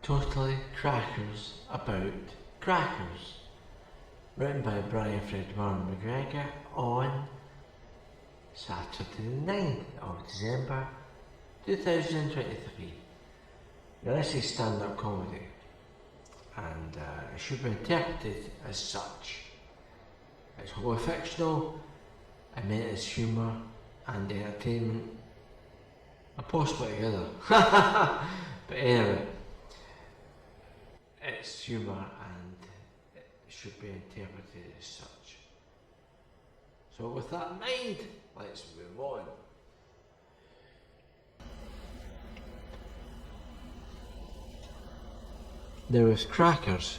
Totally Crackers About Crackers, written by Brian Fred Warren McGregor on Saturday the 9th of December 2023. Now this is stand-up comedy and it should be interpreted as such. It's wholly fictional, I meant as humour and entertainment and possibly together. But anyway, it's humour and it should be interpreted as such. So with that in mind, let's move on. Now with crackers,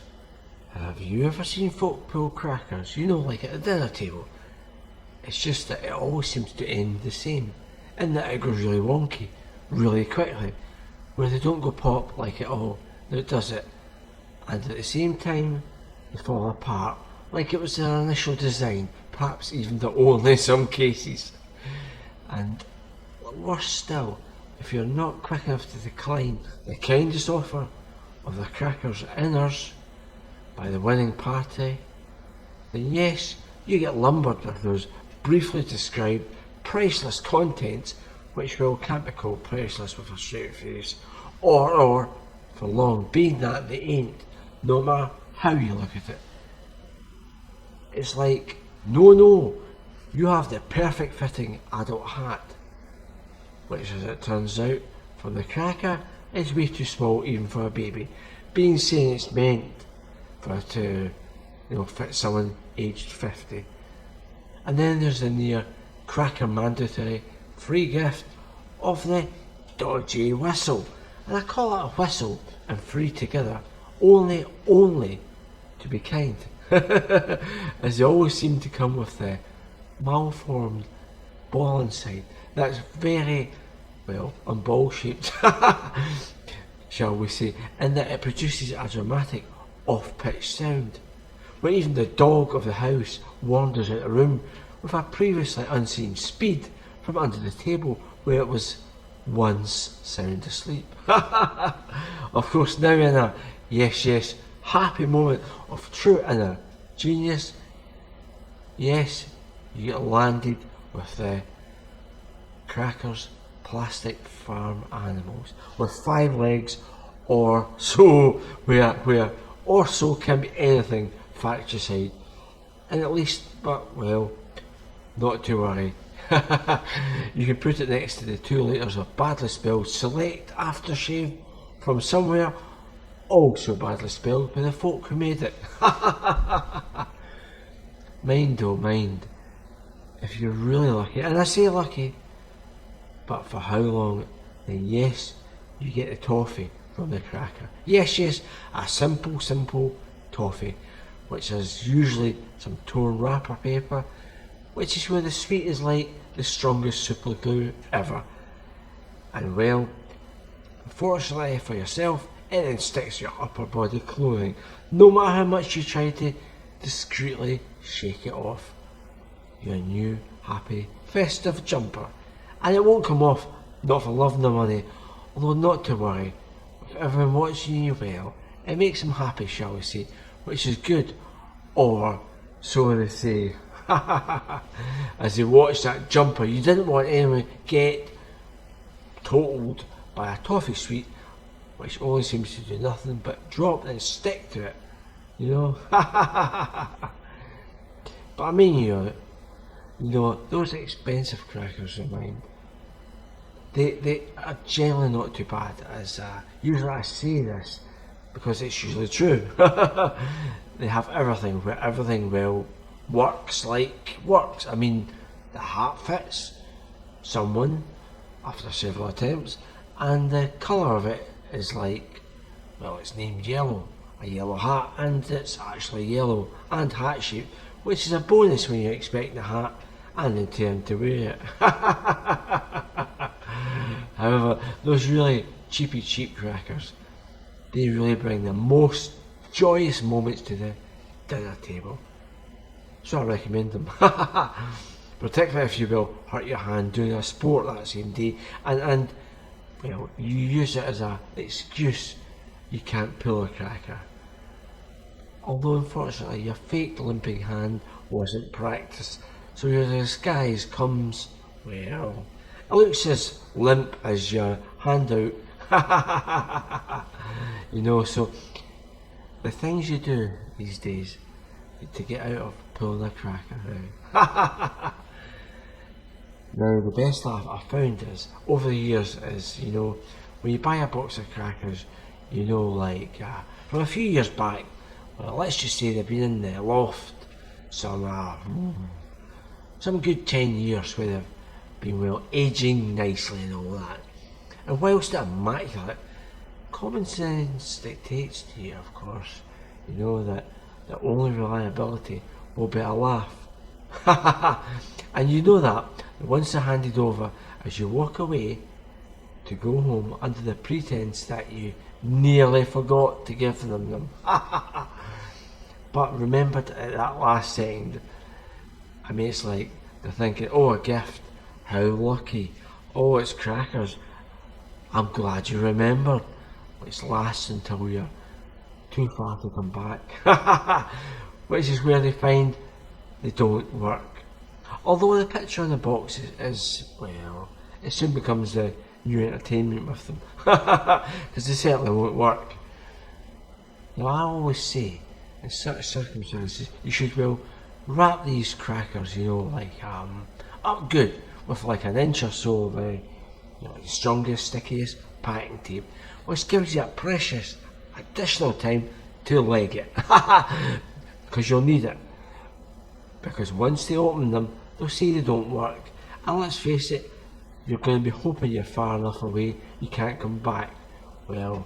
have you ever seen folk pull crackers? You know, like at a dinner table. It's just that it always seems to end the same, and that it goes really wonky, really quickly, where they don't go pop like it all, it does it, and at the same time they fall apart, like it was their initial design, perhaps even the only in some cases. And worse still, if you're not quick enough to decline the kindest offer of the crackers inners by the winning party, then yes, you get lumbered with those briefly described priceless contents, which well can't be called priceless with a straight face, or for long being that they ain't, no matter how you look at it. It's like, no, you have the perfect fitting adult hat, which as it turns out, for the cracker, is way too small even for a baby, being saying it's meant for it to, fit someone aged 50. And then there's the near cracker mandatory free gift of the dodgy whistle. And I call it a whistle and free together, only to be kind. As they always seem to come with the malformed ball inside. That's very, unball shaped, shall we say, in that it produces a dramatic off-pitch sound, where even the dog of the house wanders out the room with a previously unseen speed from under the table where it was once sound asleep. Of course, now in a yes, happy moment of true inner genius, yes, you get landed with the crackers plastic farm animals with 5 legs or so, or so can be anything facticide, and at least, but not to worry. You can put it next to the 2 litres of badly spilled select aftershave from somewhere also badly spilled by the folk who made it. Mind, if you're really lucky, and I say lucky, but for how long, then yes, you get the toffee from the cracker. Yes, a simple toffee, which is usually some torn wrapper paper, which is where the sweet is like the strongest super glue ever. And unfortunately for yourself, it then sticks to your upper body clothing, no matter how much you try to discreetly shake it off. Your new, happy, festive jumper. And it won't come off, not for love nor money, although not to worry, with everyone watching you well, it makes them happy, shall we say, which is good, or so they say. As they watch that jumper you didn't want anyone to get totaled by a toffee sweet, which only seems to do nothing but drop and stick to it, But I mean, those expensive crackers of mine, they are generally not too bad, as usually I say this because it's usually true. They have everything, where everything works. I mean, the hat fits someone after several attempts, and the colour of it is it's named yellow, a yellow hat, and it's actually yellow and hat shaped, which is a bonus when you're expecting a hat and intend to wear it. However, those really cheap crackers, they really bring the most joyous moments to the dinner table. So I recommend them. Particularly if you will hurt your hand doing a sport that same day, and you use it as an excuse you can't pull a cracker. Although unfortunately your fake limping hand wasn't practiced, so your disguise comes, well, it looks as limp as your hand out. So the things you do these days to get out of pulling a cracker out. Now the best laugh I found is, over the years, is, when you buy a box of crackers, from a few years back, well, let's just say they've been in the loft some good 10 years where they've been, well, aging nicely and all that. And whilst they're immaculate, common sense dictates to you, of course, that the only reliability will be a laugh. And you know that once they're handed over, as you walk away to go home under the pretense that you nearly forgot to give them. But remembered at that last second. I mean, it's like they're thinking, oh, a gift, how lucky. Oh, it's crackers, I'm glad you remembered. Which lasts until you're too far to come back. Which is where they find they don't work. Although the picture on the box is, well, it soon becomes the new entertainment with them. Because they certainly won't work. Now I always say, in such circumstances, you should, well, wrap these crackers, up good with like an inch or so of the strongest, stickiest packing tape, which gives you a precious additional time to leg it. Because you'll need it. Because once they open them, they'll say they don't work. And let's face it, you're going to be hoping you're far enough away you can't come back. Well,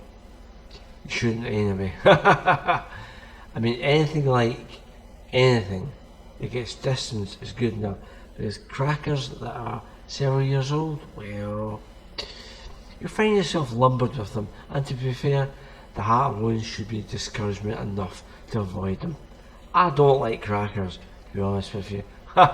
you shouldn't anyway. I mean, anything that gets distance is good enough. There's crackers that are several years old, well, you find yourself lumbered with them, and to be fair, the heart alone should be discouragement enough to avoid them. I don't like crackers, to be honest with you. And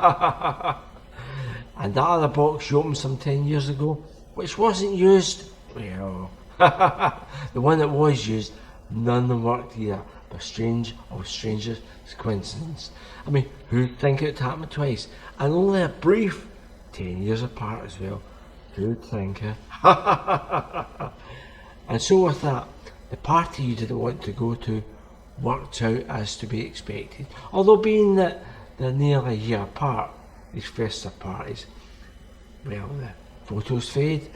that other box you opened some 10 years ago, which wasn't used, well, the one that was used, none of them worked either. But strange of strangest coincidence. I mean, who'd think it'd happen twice? And only a brief 10 years apart as well. Who'd think it? And so with that, the party you didn't want to go to worked out as to be expected. Although being that they're nearly a year apart, these festive parties, well, the photos fade,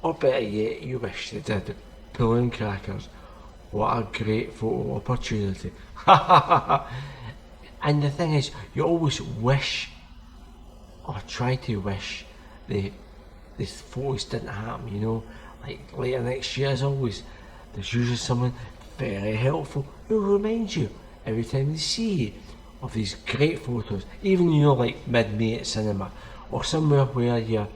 or better yet, you wish they did. Pulling crackers. What a great photo opportunity. And the thing is, you always wish, or try to wish, these photos didn't happen, like later next year as always. There's usually someone very helpful who reminds you every time they see you of these great photos, even like mid-May at cinema, or somewhere where your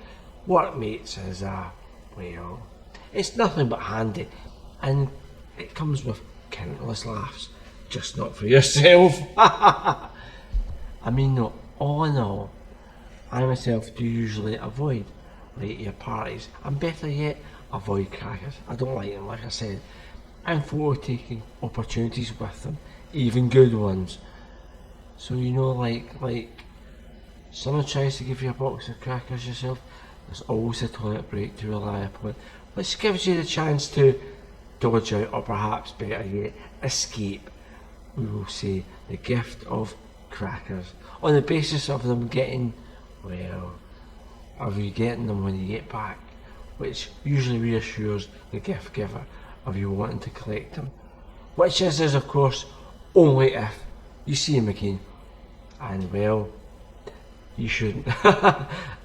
workmates is, well, it's nothing but handy, and it comes with countless laughs, just not for yourself. I mean, no, all in all, I myself do usually avoid late year parties, and better yet, avoid crackers. I don't like them, like I said, and photo taking opportunities with them, even good ones. So like someone tries to give you a box of crackers yourself, there's always a toilet break to rely upon, which gives you the chance to dodge out, or perhaps better yet, escape, we will say, the gift of crackers, on the basis of them getting, well, of you getting them when you get back, which usually reassures the gift giver of you wanting to collect them, which is of course only if you see him again, and well, you shouldn't.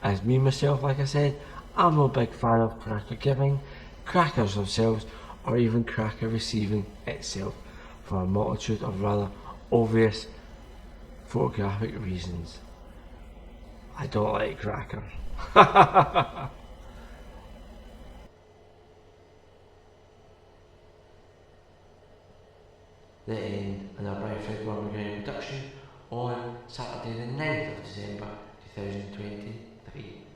As me myself, like I said, I'm no big fan of cracker giving, crackers themselves, or even cracker receiving itself, for a multitude of rather obvious photographic reasons. I don't like crackers. The end, and a bright Fred Birmingham production on Saturday the 9th of December 2023.